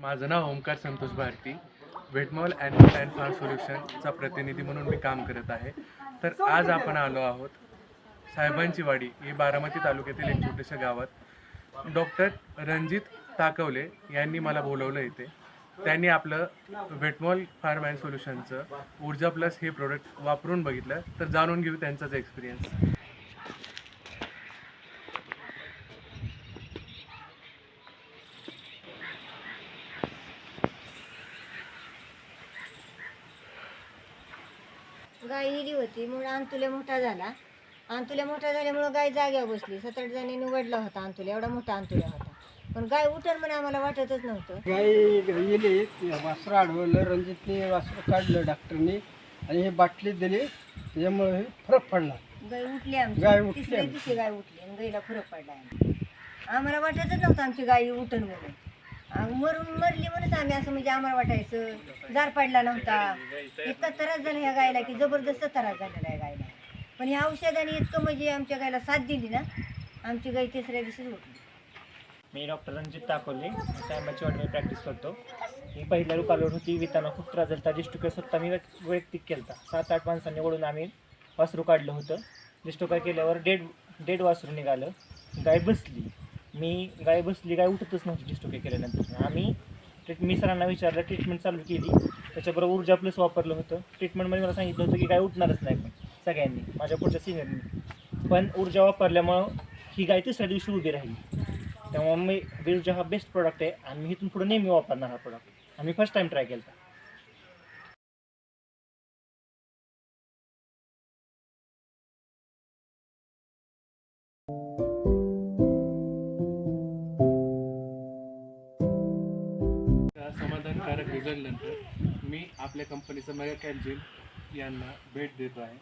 माझं नाव Omkar Santosh Bharati. Vetmall animal and farm सोल्युशनचा प्रतिनिधी म्हणून मी काम करत आहे. तर आज आपण आलो आहोत साहेबांची वाडी ही बारामती तालुक्यातील एक छोट्याशा गावात. डॉक्टर रणजित ताकवले यांनी मला बोलवलं इथे. त्यांनी आपलं वेटमॉल फार्म अँड सोल्युशनचं ऊर्जा प्लस हे प्रोडक्ट वापरून बघितलं. तर जाणून घेऊ त्यांचाच एक्सपिरियन्स. गाय हिली होती म्हणून अंतुल्या मोठा झाला. अंतुल्या मोठा झाल्यामुळं गाय जाग्यावर बसली. 7-8 जणांनी वडला होता अंतुल्या, एवढा मोठा अंतुल्या होता. पण गाय उठल म्हणून आम्हाला वाटतच नव्हतं. गाय गेली, वासरं अडवलं, रणजितने वासरं काढलं डॉक्टरनी आणि हे बाटली दिली, त्याच्यामुळे फरक पडला. गाय उठली आमची. गाय उठली तिसऱ्या आमची. दिवशी गाय उठली आणि गायला फरक पडला. आम्हाला वाटतच नव्हतं आमची गाय उठल म्हणून. मरली म्हणून आम्ही असं म्हणजे आम्हाला वाटायचं जार पडला नव्हता. इतका त्रास झाला ह्या गायला की जबरदस्त त्रास झालेला आहे गायला. पण ह्या औषधाने इतकं म्हणजे आमच्या गायला साथ दिली ना, आमची गाय तिसऱ्या दिवशीच उठली. मी डॉक्टर रणजित ताकवले साहेबांची वाडीमध्ये प्रॅक्टिस करतो. मी पहिल्या रुकालोड होती, विताना खूप त्रास झाला. डिस्टोकर स्वतः मी वैयक्तिक केला होता. 7-8 माणसांनी ओढून आम्ही वासरू काढलं होतं. डिस्टोकर केल्यावर डेड वासरू निघालं. गाय बसली. गाय गाय उठतच नव्हती. डिस्टोकर केल्यानंतर मी सरांना विचारलं, ट्रीटमेंट चालू केली. त्याच्याबरोबर ऊर्जा प्लस वापरलं होतं. ट्रीटमेंटमध्ये मला सांगितलं होतं की गाय उठणारच नाही, पण सगळ्यांनी माझ्या पुढच्या सिनियरनी. पण ऊर्जा वापरल्यामुळं ही गाय तिसऱ्या दिवशी उभी राहिली. त्यामुळे ऊर्जा हा बेस्ट प्रॉडक्ट आहे आणि मी इथून पुढे नेहमी वापरणार हा प्रॉडक्ट. आम्ही फर्स्ट टाईम ट्राय केला. समाधानकारक रिझल्ट नंतर मी आपल्या कंपनीचं मेगा कॅप्सूल यांना भेट देतो आहे.